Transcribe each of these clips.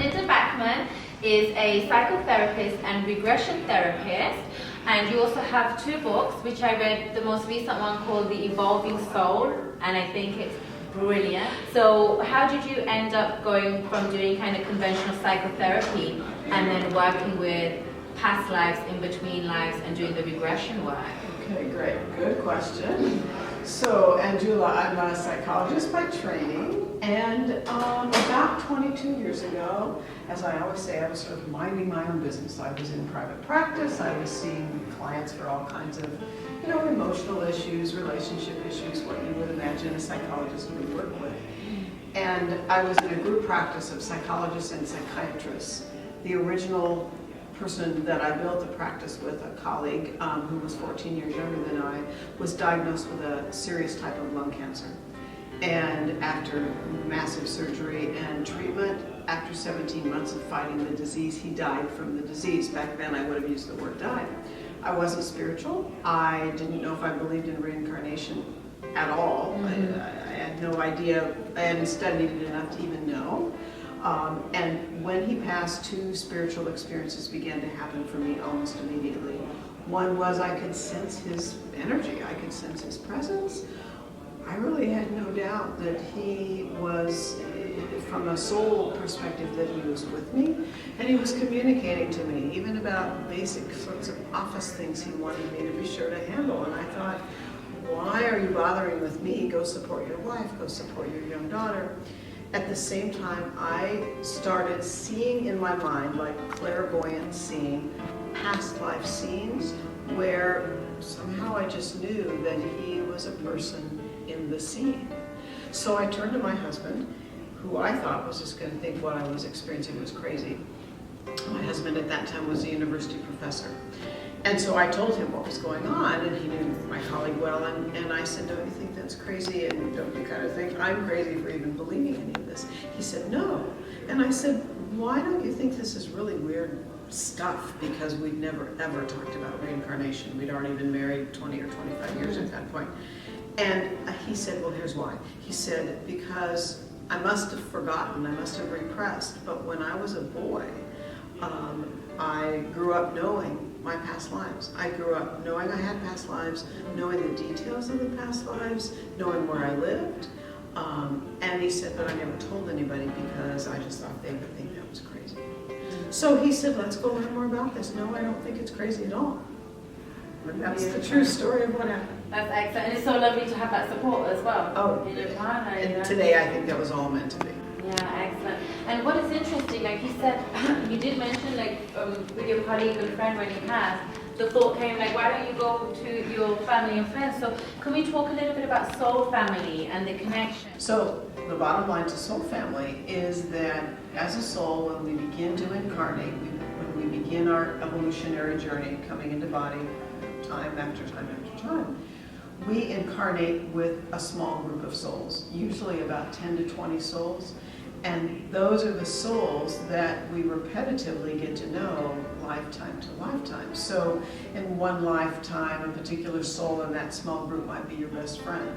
Linda Backman is a psychotherapist and regression therapist, and you also have 2 books, which I read, the most recent one called The Evolving Soul, and I think it's brilliant. So how did you end up going from doing kind of conventional psychotherapy and then working with past lives, in between lives, and doing the regression work? Okay, great. Good question. So, Anjula, I'm a psychologist by training, and about 22 years ago, as I always say, I was sort of minding my own business. I was in private practice. I was seeing clients for all kinds of, emotional issues, relationship issues, what you would imagine a psychologist would work with. And I was in a group practice of psychologists and psychiatrists. The original person that I built the practice with, a colleague who was 14 years younger than I, was diagnosed with a serious type of lung cancer. And after massive surgery and treatment, after 17 months of fighting the disease, he died from the disease. Back then I would have used the word died. I wasn't spiritual. I didn't know if I believed in reincarnation at all. I had no idea. I hadn't studied it enough to even know. And when he passed, 2 spiritual experiences began to happen for me almost immediately. One was I could sense his energy. I could sense his presence. I really had no doubt that he was, from a soul perspective, that he was with me. And he was communicating to me, even about basic sorts of office things he wanted me to be sure to handle. And I thought, why are you bothering with me? Go support your wife. Go support your young daughter. At the same time, I started seeing in my mind, like clairvoyant seeing, past life scenes where somehow I just knew that he was a person in the scene. So I turned to my husband, who I thought was just going to think what I was experiencing was crazy. My husband at that time was a university professor. And so I told him what was going on, and he knew my colleague well, and I said, don't you think that's crazy? And don't you kind of think I'm crazy for even believing any of this? He said, no. And I said, why don't you think this is really weird stuff? Because we'd never, ever talked about reincarnation. We'd already been married 20 or 25 years at that point. And he said, well, here's why. He said, because I must have forgotten, I must have repressed, but when I was a boy, I grew up knowing my past lives. I grew up knowing I had past lives, knowing the details of the past lives, knowing where I lived. And he said, but I never told anybody because I just thought they would think that was crazy. So he said, let's go learn more about this. No, I don't think it's crazy at all. And that's the true story of what happened. That's excellent. And it's so lovely to have that support as well. Oh, in your partner, and today I think that was all meant to be. Yeah, excellent. And what is interesting, like you said, you did mention, like, with your colleague and friend when he passed, the thought came, like, why don't you go to your family and friends? So can we talk a little bit about soul family and the connection? So the bottom line to soul family is that as a soul, when we begin to incarnate, when we begin our evolutionary journey, coming into body time after time after time, we incarnate with a small group of souls, usually about 10 to 20 souls. And those are the souls that we repetitively get to know lifetime to lifetime. So in one lifetime, a particular soul in that small group might be your best friend.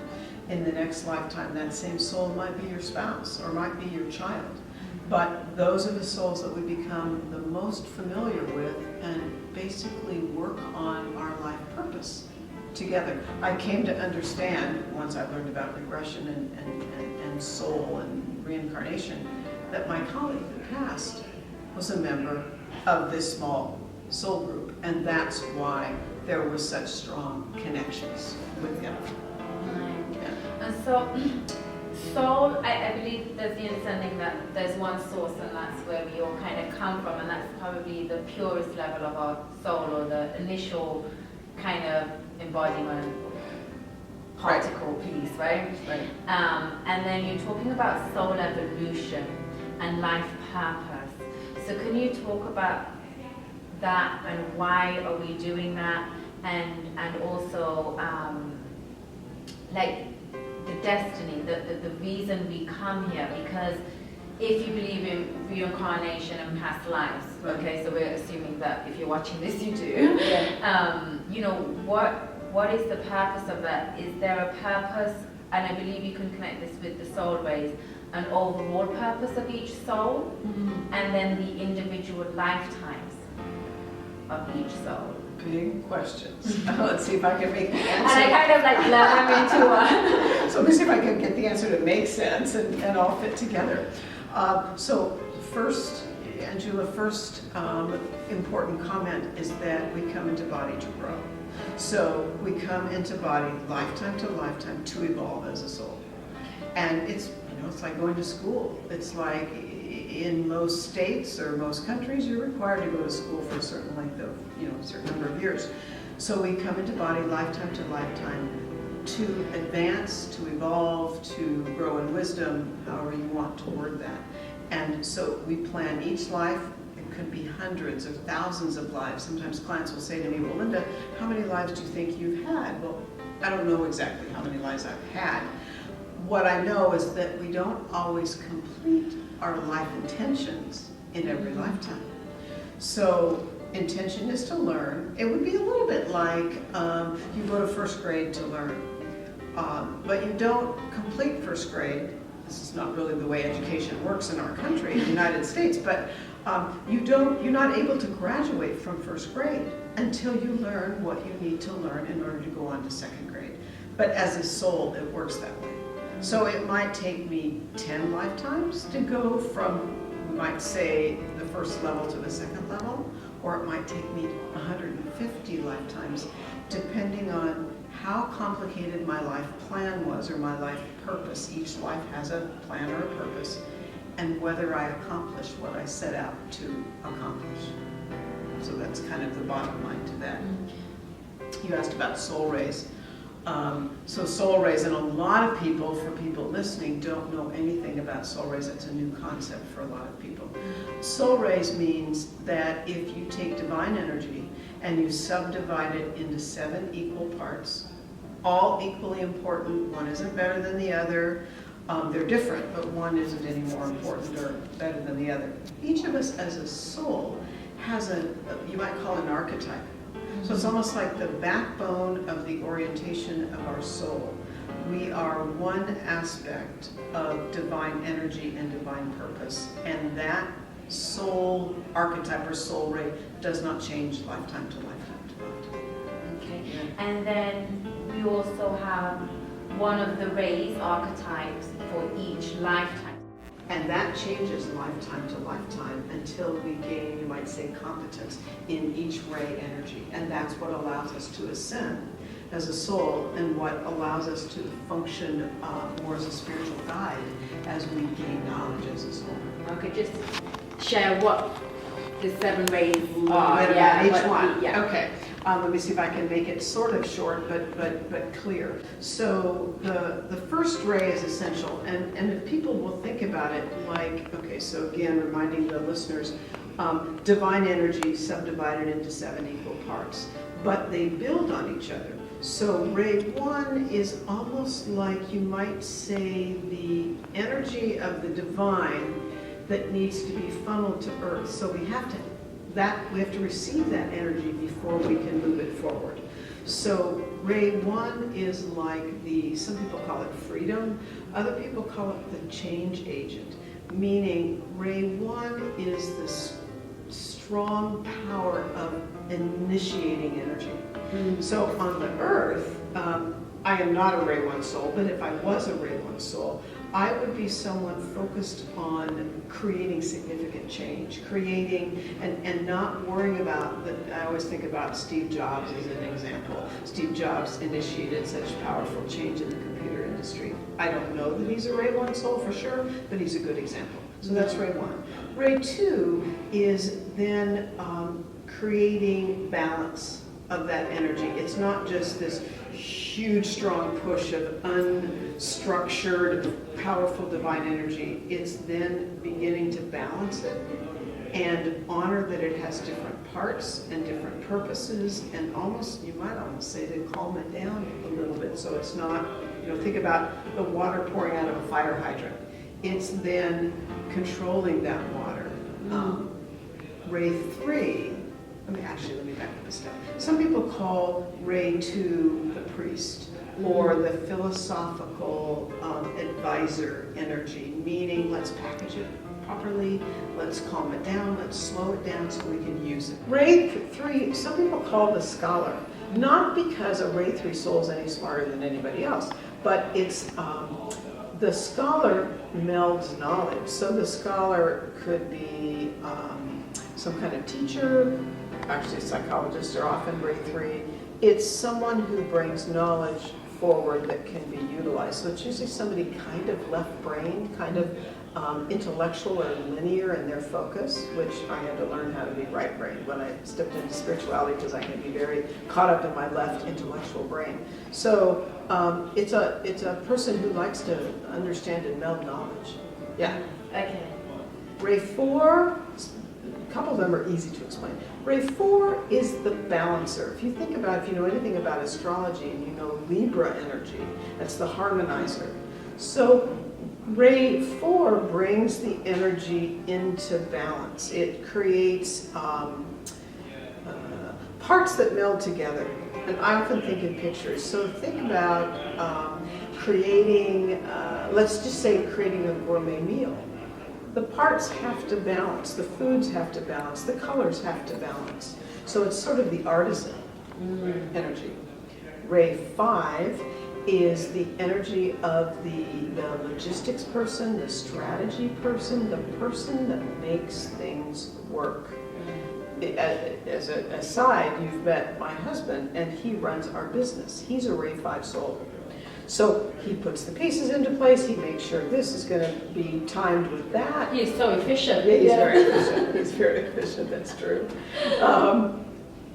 In the next lifetime, that same soul might be your spouse or might be your child. But those are the souls that we become the most familiar with and basically work on our life purpose together. I came to understand, once I learned about regression and soul and reincarnation, that my colleague who passed was a member of this small soul group, and that's why there was such strong connections with him. Yeah. And so, soul, I believe there's the understanding that there's one source, and that's where we all kind of come from, and that's probably the purest level of our soul, or the initial kind of embodiment particle piece, right? Right. And then you're talking about soul evolution and life purpose. So can you talk about that and why are we doing that, and also like the destiny, the reason we come here? Because if you believe in reincarnation and past lives, okay, so we're assuming that if you're watching this, you do. Yeah. You know, what is the purpose of that? Is there a purpose? And I believe you can connect this with the soul ways. an overall purpose of each soul, Mm-hmm. and then the individual lifetimes of each soul. Big questions. Let's see if I can make the And I answer. kind of like blur them into one. So let me see if I can get the answer to make sense and all fit together. So first, Anjula, first important comment is that we come into body to grow. So we come into body lifetime to lifetime to evolve as a soul. And it's, it's like going to school. It's like in most states or most countries, you're required to go to school for a certain length of, a certain number of years. So we come into body lifetime to lifetime to advance, to evolve, to grow in wisdom, however you want to word that. And so we plan each life. It could be hundreds or thousands of lives. Sometimes clients will say to me, well, Linda, how many lives do you think you've had? Well, I don't know exactly how many lives I've had. What I know is that we don't always complete our life intentions in every lifetime. So intention is to learn. It would be a little bit like you go to first grade to learn, but you don't complete first grade. This is not really the way education works in our country, in the United States, but you're not able to graduate from first grade until you learn what you need to learn in order to go on to second grade. But as a soul, it works that way. So it might take me 10 lifetimes to go from, we might say, the first level to the second level, or it might take me 150 lifetimes, depending on how complicated my life plan was or my life purpose. Each life has a plan or a purpose, and whether I accomplished what I set out to accomplish. So that's kind of the bottom line to that. You asked about soul rays. So soul rays, and a lot of people, for people listening, don't know anything about soul rays. It's a new concept for a lot of people. Soul rays means that if you take divine energy and you subdivide it into 7 equal parts, all equally important, one isn't better than the other, they're different, but one isn't any more important or better than the other. Each of us as a soul has you might call an archetype. So it's almost like the backbone of the orientation of our soul. We are one aspect of divine energy and divine purpose, and that soul archetype or soul ray does not change lifetime to lifetime to lifetime. Okay, and then we also have one of the rays archetypes for each lifetime. And that changes lifetime to lifetime until we gain, you might say, competence in each ray energy. And that's what allows us to ascend as a soul and what allows us to function more as a spiritual guide as we gain knowledge as a soul. Okay, just share what the 7 rays are. Each one. Yeah. Okay. Let me see if I can make it sort of short, but clear. So the first ray is essential, and if people will think about it like, okay, so again, reminding the listeners, divine energy subdivided into 7 equal parts, but they build on each other. So ray 1 is almost like, you might say, the energy of the divine that needs to be funneled to earth. So we have to receive that energy before we can move it forward. So ray 1 is like some people call it freedom, other people call it the change agent, meaning ray 1 is this strong power of initiating energy. So on the earth, I am not a ray 1 soul, but if I was a ray 1 soul, I would be someone focused on creating significant change, creating and not worrying about I always think about Steve Jobs as an example. Steve Jobs initiated such powerful change in the computer industry. I don't know that he's a ray 1 soul for sure, but he's a good example. So that's ray 1. Ray 2 is then creating balance of that energy. It's not just this huge, strong push of unstructured, powerful divine energy. It's then beginning to balance it and honor that it has different parts and different purposes, and almost, you might almost say, to calm it down a little bit so it's not, think about the water pouring out of a fire hydrant. It's then controlling that water. Ray 3 let me back up a step. Some people call Ray 2 the priest, or the philosophical advisor energy, meaning let's package it properly, let's calm it down, let's slow it down so we can use it. Ray 3, some people call the scholar, not because a Ray 3 soul is any smarter than anybody else, but it's the scholar melds knowledge. So the scholar could be some kind of teacher, actually psychologists are often Ray 3. It's someone who brings knowledge forward that can be utilized. So it's usually somebody kind of left brain, kind of intellectual or linear in their focus, which I had to learn how to be right brain when I stepped into spirituality, because I can be very caught up in my left intellectual brain. So it's a person who likes to understand and meld knowledge. Yeah. Okay. Ray 4, a couple of them are easy to explain. Ray 4 is the balancer. If you think about, if you know anything about astrology and you know Libra energy, that's the harmonizer. So Ray 4 brings the energy into balance. It creates parts that meld together. And I often think in pictures. So think about creating, let's just say creating a gourmet meal. The parts have to balance, the foods have to balance, the colors have to balance. So it's sort of the artisan energy. Ray 5 is the energy of the logistics person, the strategy person, the person that makes things work. As an aside, you've met my husband, and he runs our business. He's a Ray 5 soul. So he puts the pieces into place, he makes sure this is going to be timed with that. He is so efficient. Yeah, he's very efficient. He's very efficient, that's true.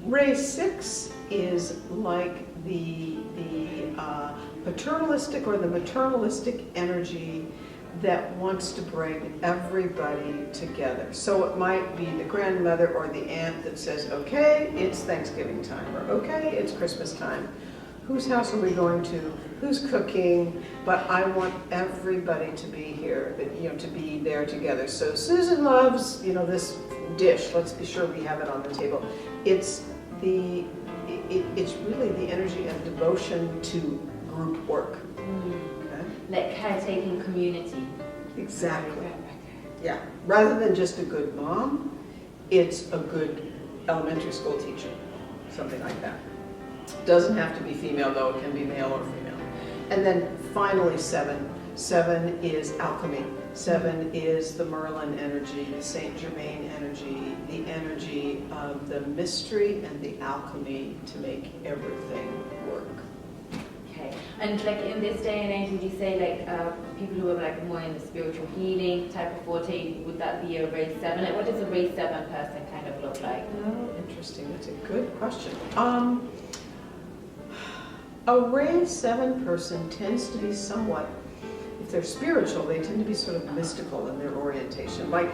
Ray 6 is like the paternalistic or the maternalistic energy that wants to bring everybody together. So it might be the grandmother or the aunt that says, okay, it's Thanksgiving time, or okay, it's Christmas time. Whose house are we going to? Who's cooking? But I want everybody to be here, to be there together. So Susan loves, this dish. Let's be sure we have it on the table. It's really the energy of devotion to group work. Okay? Like caretaking community. Exactly. Yeah. Rather than just a good mom, it's a good elementary school teacher. Something like that. Doesn't have to be female, though. It can be male or female. And then finally 7. 7 is alchemy. 7 is the Merlin energy, the Saint Germain energy, the energy of the mystery and the alchemy to make everything work. Okay. And like in this day and age, would you say like people who are like more in the spiritual healing type of forte, would that be a Ray 7? Like what does a Ray 7 person kind of look like? Oh, interesting. That's a good question. A Ray 7 person tends to be somewhat, if they're spiritual, they tend to be sort of mystical in their orientation. Like,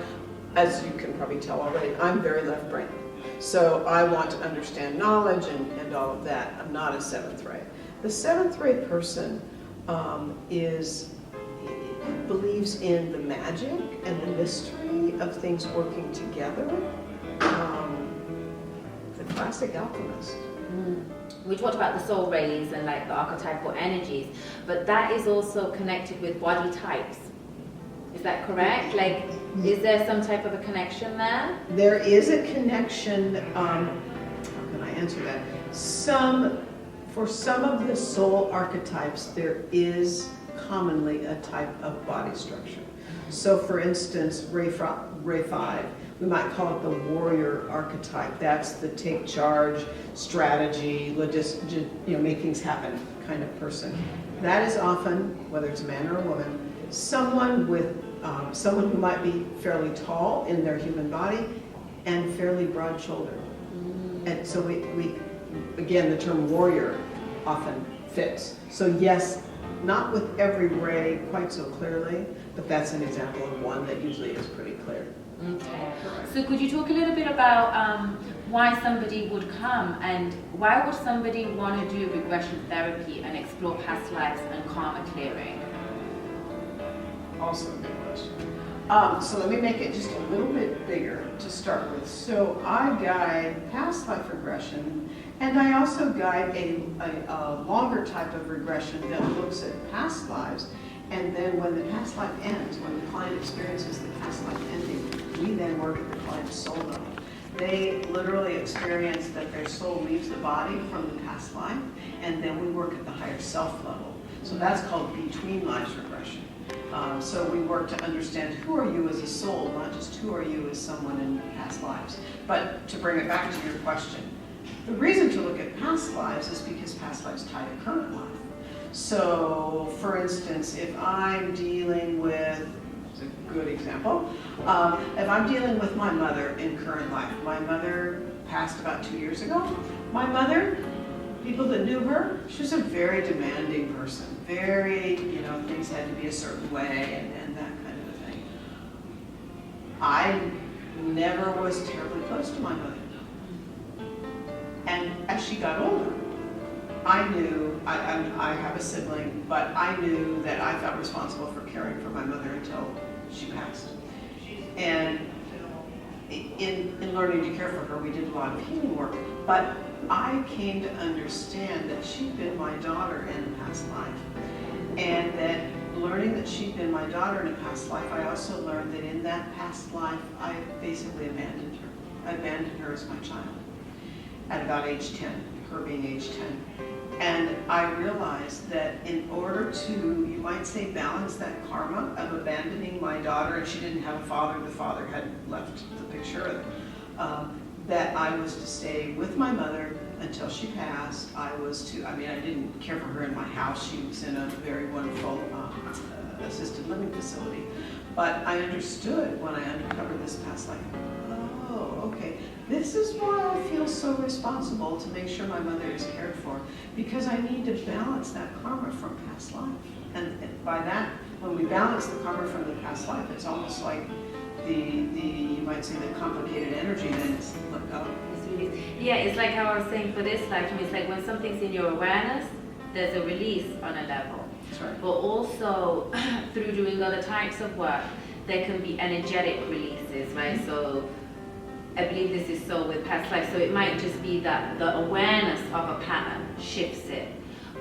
as you can probably tell already, I'm very left brain. So I want to understand knowledge and all of that. I'm not a 7th Ray. The 7th Ray person believes in the magic and the mystery of things working together. The classic alchemist. We talked about the soul rays and like the archetypal energies, but that is also connected with body types. Is that correct? Like, is there some type of a connection there? There is a connection. How can I answer that? For some of the soul archetypes, there is commonly a type of body structure. So, for instance, Ray 5. We might call it the warrior archetype. That's the take charge, strategy, make things happen kind of person. That is often, whether it's a man or a woman, someone who might be fairly tall in their human body and fairly broad-shouldered. And so we again, the term warrior often fits. So yes, not with every Ray quite so clearly, but that's an example of one that usually is pretty clear. Okay. So could you talk a little bit about why somebody would come and why would somebody want to do regression therapy and explore past lives and karma clearing? Also a good question. So let me make it just a little bit bigger to start with. So I guide past life regression, and I also guide a longer type of regression that looks at past lives. And then when the past life ends, when the client experiences the past life ending, we then work at the client's soul level. They literally experience that their soul leaves the body from the past life, and then we work at the higher self level. So that's called between lives regression. So we work to understand who are you as a soul, not just who are you as someone in past lives. But to bring it back to your question, the reason to look at past lives is because past lives tie to current life. So for instance, if I'm dealing with, it's a good example, if I'm dealing with my mother in current life, my mother passed about 2 years ago. My mother, people that knew her, she was a very demanding person. Very, things had to be a certain way and that kind of a thing. I never was terribly close to my mother. And as she got older, I knew, I have a sibling, but I knew that I felt responsible for caring for my mother until she passed. And in learning to care for her, we did a lot of healing work, but I came to understand that she'd been my daughter in a past life. And that learning that she'd been my daughter in a past life, I also learned that in that past life, I basically abandoned her. I abandoned her as my child at about age 10, her being age 10. And I realized that in order to, you might say, balance that karma of abandoning my daughter, and she didn't have a father, the father had left the picture, that I was to stay with my mother until she passed. I didn't care for her in my house. She was in a very wonderful assisted living facility. But I understood when I uncovered this past life, oh, okay, this is why I feel so responsible to make sure my mother is cared for, because I need to balance that karma from past life. And by that, when we balance the karma from the past life, it's almost like you might say the complicated energy then is let go. Yeah, it's like how I was saying for this lifetime, it's like when something's in your awareness, there's a release on a level. That's right. But also, through doing other types of work, there can be energetic releases, right? So I believe this is so with past life. So it might just be that the awareness of a pattern shifts it.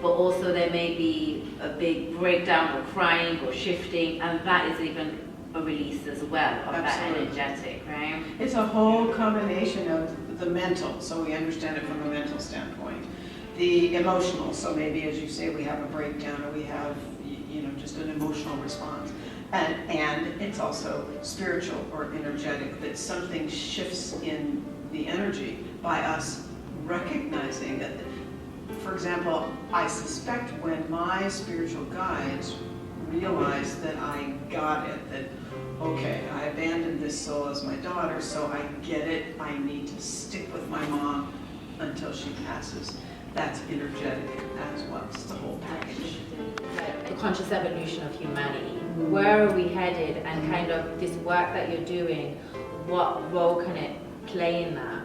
But also there may be a big breakdown or crying or shifting, and that is even a release as well of Absolutely. that energetic, right? It's a whole combination of the mental, so we understand it from a mental standpoint. The emotional, so maybe as you say, we have a breakdown or we have, just an emotional response. And it's also spiritual or energetic, that something shifts in the energy by us recognizing that. For example, I suspect when my spiritual guides realize that I got it, that, okay, I abandoned this soul as my daughter, so I get it, I need to stick with my mom until she passes. That's energetic as well. It's the whole package. The conscious evolution of humanity. Where are we headed, and kind of this work that you're doing, what role can it play in that?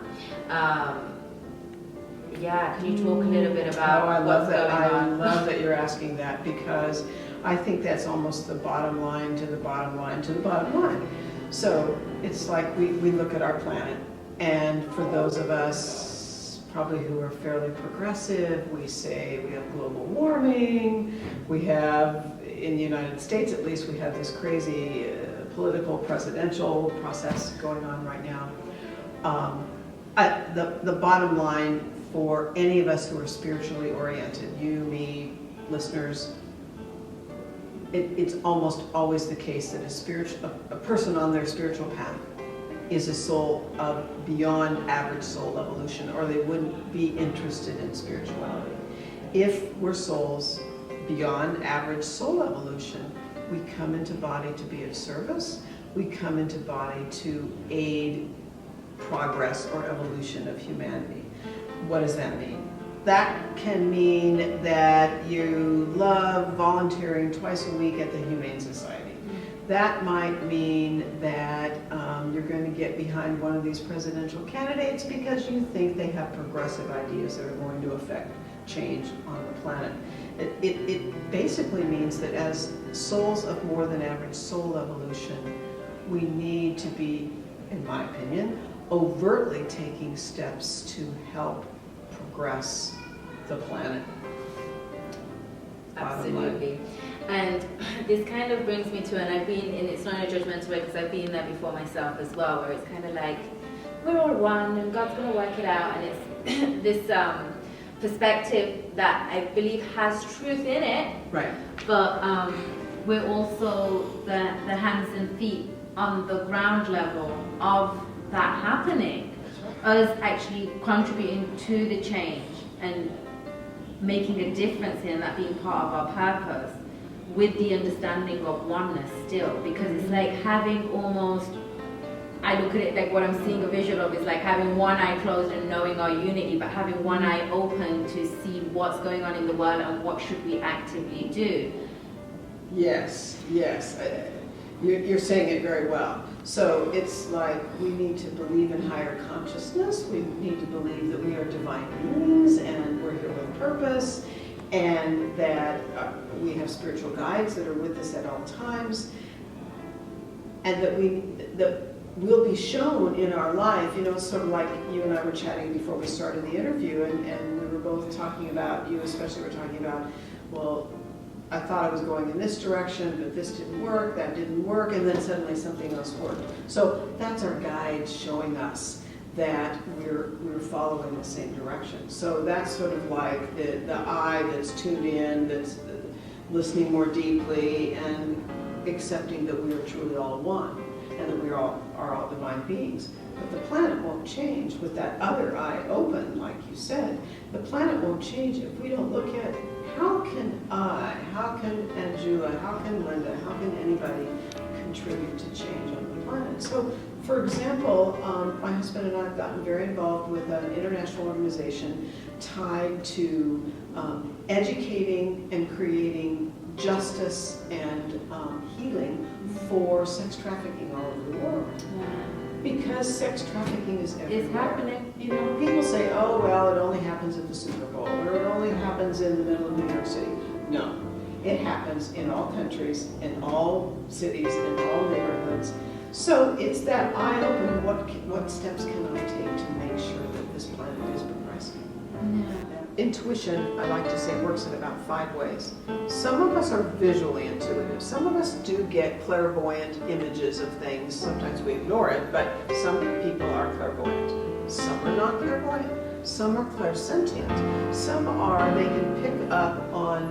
Can you talk a little bit about I love what's that. going on? I love that you're asking that, because I think that's almost the bottom line to the bottom line to the bottom line. So it's like we look at our planet, and for those of us probably who are fairly progressive, we say we have global warming, we have, in the United States at least, we have this crazy political presidential process going on right now. The bottom line for any of us who are spiritually oriented, you, me, listeners, it's almost always the case that a person on their spiritual path is a soul of beyond average soul evolution, or they wouldn't be interested in spirituality. If we're souls beyond average soul evolution, we come into body to be of service. We come into body to aid progress or evolution of humanity. What does that mean? That can mean that you love volunteering twice a week at the Humane Society. That might mean that you're going to get behind one of these presidential candidates because you think they have progressive ideas that are going to affect change on the planet. It basically means that as souls of more than average soul evolution, we need to be, in my opinion, overtly taking steps to help progress the planet. Absolutely. And this kind of brings me to, and I've been in, it's not in a judgmental way because I've been there before myself as well, where it's kind of like, we're all one and God's going to work it out. And it's this perspective that I believe has truth in it. Right. But we're also the hands and feet on the ground level of that happening. Us actually contributing to the change and making a difference in that being part of our purpose with the understanding of oneness still. Because it's like having almost, I look at it like what I'm seeing a visual of is like having one eye closed and knowing our unity, but having one eye open to see what's going on in the world and what should we actively do. Yes, yes. You're saying it very well. So it's like we need to believe in higher consciousness. We need to believe that we are divine beings and we're here with purpose, and that we have spiritual guides that are with us at all times, and that we'll be shown in our life. You know, sort of like you and I were chatting before we started the interview, and we were both talking about, you especially were talking about, well, I thought I was going in this direction, but this didn't work, that didn't work, and then suddenly something else worked. So that's our guide showing us that we're following the same direction. So that's sort of like the eye that's tuned in, that's listening more deeply and accepting that we are truly all one and that we are all divine beings. But the planet won't change with that other eye open, like you said. The planet won't change if we don't look at how can Anjula, how can Linda, how can anybody contribute to change on the planet? So, for example, my husband and I have gotten very involved with an international organization tied to educating and creating justice and healing for sex trafficking all over the world. Because sex trafficking is everywhere. It's happening. You know, people say, oh, well, it only happens at the Super Bowl, or it only happens in the middle of New York City. No, it happens in all countries, in all cities, in all neighborhoods. So it's that eye-opening, what steps can I take to make sure that this planet is progressing? Intuition, I like to say, works in about 5 ways. Some of us are visually intuitive. Some of us do get clairvoyant images of things. Sometimes we ignore it, but some people are clairvoyant. Some are not clairvoyant. Some are clairsentient. Some are, they can pick up on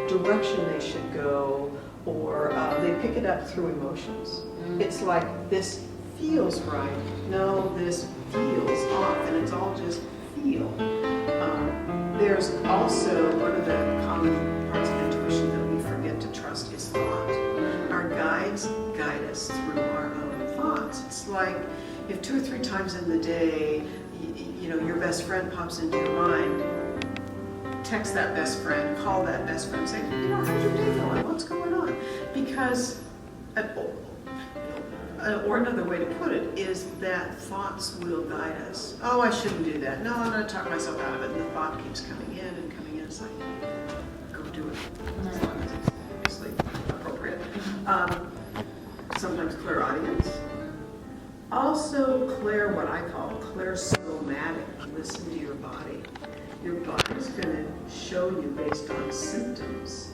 direction they should go, or they pick it up through emotions. It's like, this feels right. No, this feels off, and it's all just feel. There's also, one of the common parts of intuition that we forget to trust is thought. Our guides guide us through our own thoughts. It's like if 2 or 3 times in the day, you know, your best friend pops into your mind, text that best friend, call that best friend, say, you know, how's your day going? What's going on? Because, or another way to put it is that thoughts will guide us. Oh, I shouldn't do that. No, I'm going to talk myself out of it. And the thought keeps coming in and coming in. It's like, go do it. As long as it's obviously appropriate. Sometimes clairaudience. Also what I call clairsomatic. Listen to your body. Your body's going to show you based on symptoms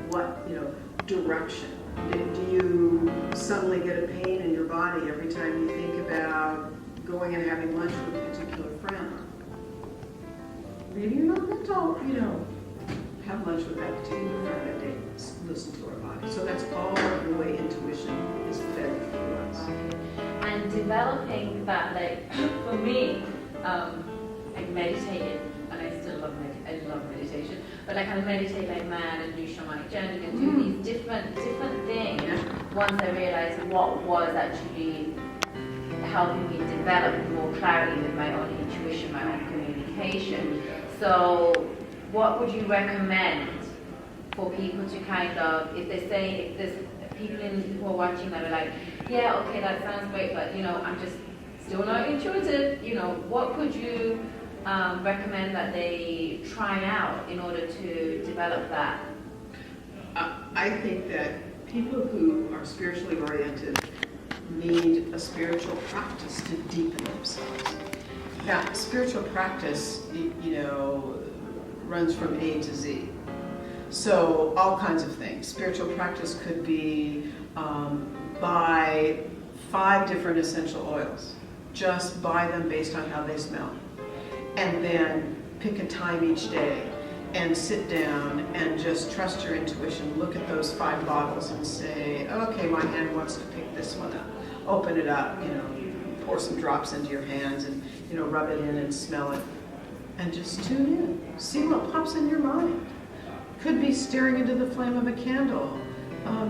what, you know, direction. Do you suddenly get a pain in your body every time you think about going and having lunch with a particular friend? Maybe you're not meant to, you know, have lunch with that particular friend that day. Listen to our body. So that's all the way intuition is fed through us. And developing that, like, for me, I meditated, and I still love meditation, but I kind of meditate like mad and do shamanic journaling and do these different things. Once I realized what was actually helping me develop more clarity with my own intuition, my own communication. So what would you recommend for people to kind of, if there's people who are watching that are like, yeah, okay, that sounds great, but, you know, I'm just still not intuitive, you know, what could you recommend that they try out in order to develop that? I think that people who are spiritually oriented need a spiritual practice to deepen themselves. Now, spiritual practice, runs from A to Z. So all kinds of things. Spiritual practice could be buy 5 different essential oils. Just buy them based on how they smell. And then pick a time each day and sit down and just trust your intuition. Look at those 5 bottles and say, okay, my hand wants to pick this one up. Open it up, pour some drops into your hands and, rub it in and smell it. And just tune in. See what pops in your mind. Could be staring into the flame of a candle.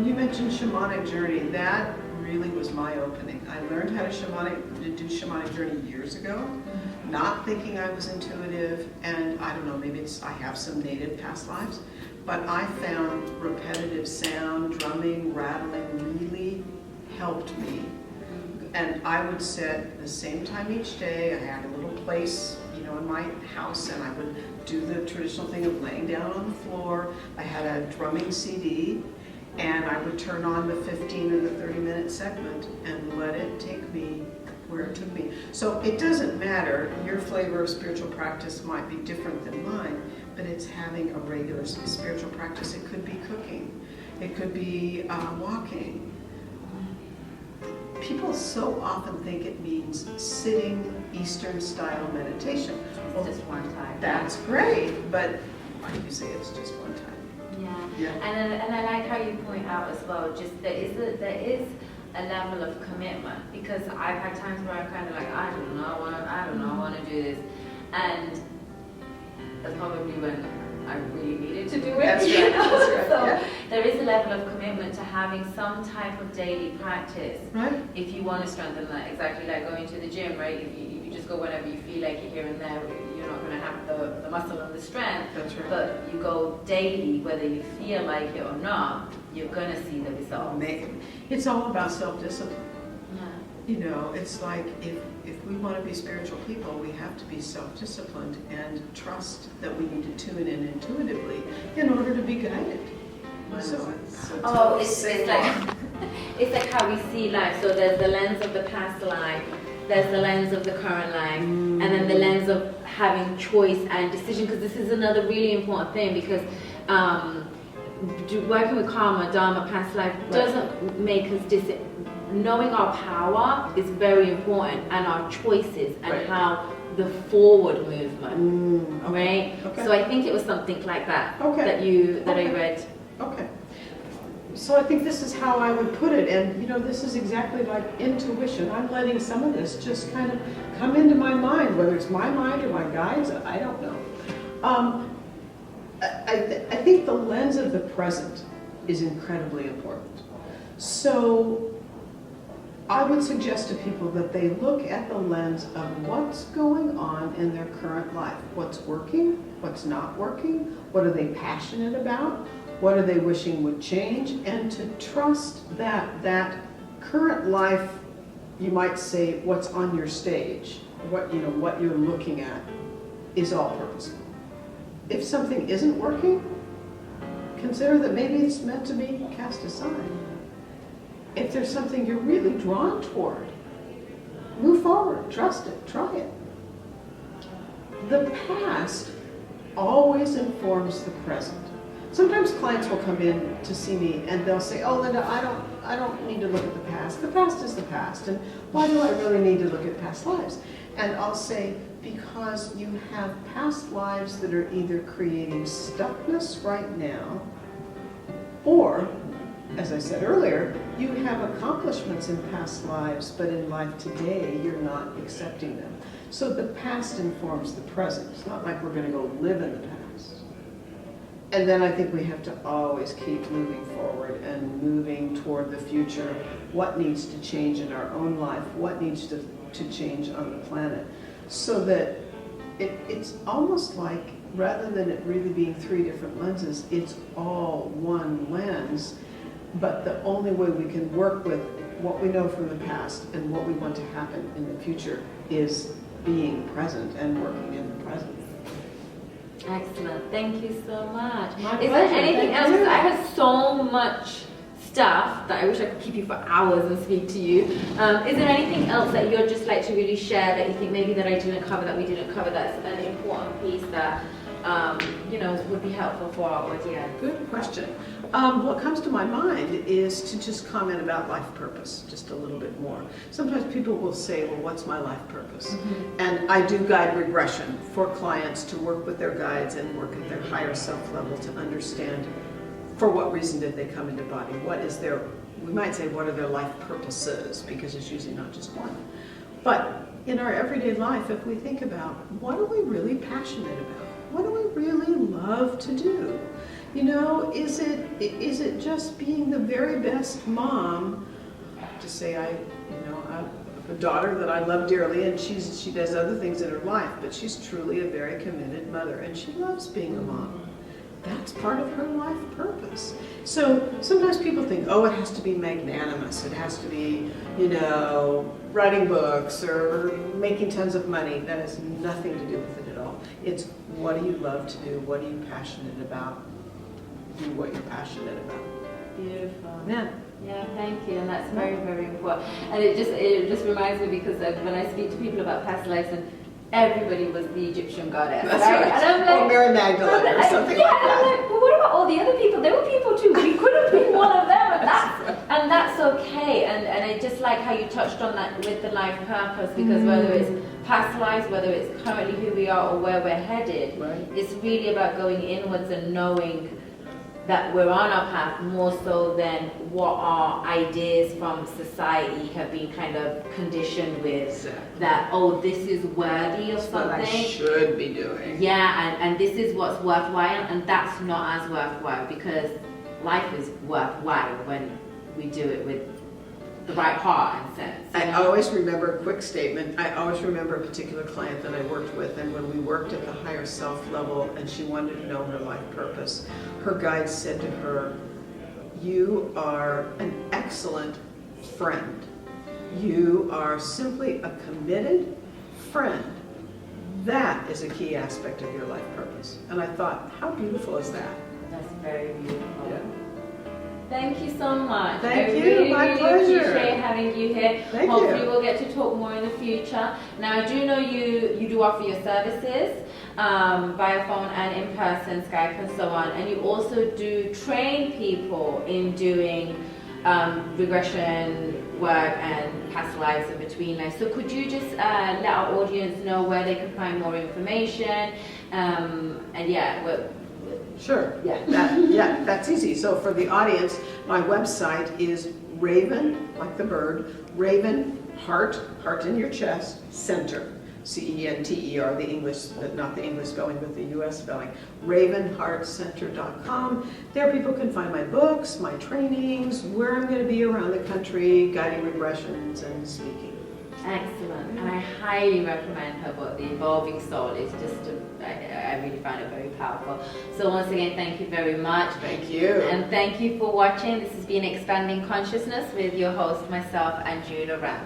You mentioned shamanic journey. That really was my opening. I learned how to do shamanic journey years ago, not thinking I was intuitive, and I don't know, maybe I have some native past lives, but I found repetitive sound, drumming, rattling really helped me. And I would sit the same time each day. I had a little place, in my house, and I would do the traditional thing of laying down on the floor. I had a drumming CD, and I would turn on the 15 or the 30-minute segment and let it take me where it took me. So it doesn't matter. Your flavor of spiritual practice might be different than mine, but it's having a regular spiritual practice. It could be cooking. It could be walking. People so often think it means sitting Eastern-style meditation. Well, just one time. That's great, but why do you say it's just one time? Yeah. And I like how you point out as well, just there is a level of commitment, because I've had times where I'm kind of like, I don't know, I want to do this, and that's probably when I really needed to do it. That's right. That's right. So yeah. there is a level of commitment to having some type of daily practice. Right. If you want to strengthen that, exactly like going to the gym, right? If you just go whenever you feel like it here and there, you're not going to have the muscle and the strength. That's right. But you go daily, whether you feel like it or not, you're going to see the results. It's all about self-discipline. Yeah. It's like if we want to be spiritual people, we have to be self-disciplined and trust that we need to tune in intuitively in order to be guided. It's like it's like how we see life. So there's the lens of the past life, there's the lens of the current life, and then the lens of having choice and decision. Because this is another really important thing, because working with karma, dharma, past life doesn't make us knowing our power is very important, and our choices and how the forward movement, right? Okay. So I think it was something like that that I read. Okay. So I think this is how I would put it, and this is exactly like intuition. I'm letting some of this just kind of come into my mind, whether it's my mind or my guides, I don't know. I think the lens of the present is incredibly important. So I would suggest to people that they look at the lens of what's going on in their current life. What's working, what's not working, what are they passionate about, what are they wishing would change, and to trust that current life, you might say, what's on your stage, what you're looking at is all purposeful. If something isn't working, consider that maybe it's meant to be cast aside. If there's something you're really drawn toward, move forward, trust it, try it. The past always informs the present. Sometimes clients will come in to see me and they'll say, oh, Linda, I don't need to look at the past. The past is the past. And why do I really need to look at past lives? And I'll say, because you have past lives that are either creating stuckness right now, or, as I said earlier, you have accomplishments in past lives, but in life today, you're not accepting them. So the past informs the present. It's not like we're going to go live in the past. And then I think we have to always keep moving forward and moving toward the future. What needs to change in our own life? What needs to change on the planet? So that it's almost like, rather than it really being 3 different lenses, it's all one lens. But the only way we can work with what we know from the past and what we want to happen in the future is being present and working in the present. Excellent. Thank you so much. My Is pleasure. there anything Thank else? you. I have so much stuff that I wish I could keep you for hours and speak to you. Is there anything else that you'd just like to really share that you think maybe that I didn't cover, that we didn't cover, that's an important piece that would be helpful for our audience? Good question. What comes to my mind is to just comment about life purpose just a little bit more. Sometimes people will say, well, what's my life purpose? Mm-hmm. And I do guide regression for clients to work with their guides and work at their higher self level to understand for what reason did they come into body? What is their, we might say, what are their life purposes? Because it's usually not just one. But in our everyday life, if we think about what are we really passionate about? What do we really love to do? Is it just being the very best mom? To say I have a daughter that I love dearly, and she does other things in her life, but she's truly a very committed mother, and she loves being a mom. That's part of her life purpose. So sometimes people think, oh, it has to be magnanimous. It has to be, writing books or making tons of money. That has nothing to do with it at all. It's what do you love to do? What are you passionate about? Do what you're passionate about. Beautiful. Yeah. Yeah, thank you, and that's very, very important. And it just reminds me, because when I speak to people about past lives, and everybody was the Egyptian goddess. That's right. And I'm like, or Mary Magdalene or something like that. I'm like, well, what about all the other people? They were people too. We could have been one of them, and that's okay. And I just like how you touched on that with the life purpose, because whether it's past lives, whether it's currently who we are or where we're headed, right. It's really about going inwards and knowing that we're on our path, more so than what our ideas from society have been kind of conditioned with. Exactly. That, oh, this is worthy of something. What I should be doing. Yeah, and this is what's worthwhile, and that's not as worthwhile, because life is worthwhile when we do it with the right heart and sense. I always remember a quick statement. I always remember a particular client that I worked with, and when we worked at the higher self level and she wanted to know her life purpose, her guide said to her, you are an excellent friend. You are simply a committed friend. That is a key aspect of your life purpose. And I thought, how beautiful is that? That's very beautiful. Yeah. Thank you so much. Thank you. Really, My really pleasure. appreciate having you here. Thank Hopefully you. we'll get to talk more in the future. Now, I do know you do offer your services via phone and in person, Skype and so on. And you also do train people in doing regression work and past lives and between lives. So could you just let our audience know where they can find more information? Sure. Yeah. That's easy. So for the audience, my website is Raven, like the bird, Raven Heart in your chest, Center, CENTER, the English, not the English spelling, but the US spelling, ravenheartcenter.com. There people can find my books, my trainings, where I'm going to be around the country, guiding regressions and speaking. Excellent, and I highly recommend her book, The Evolving Soul. It's just, I really found it very powerful. So once again, thank you very much. Thank you. And thank you for watching. This has been Expanding Consciousness with your host, myself, Anjula.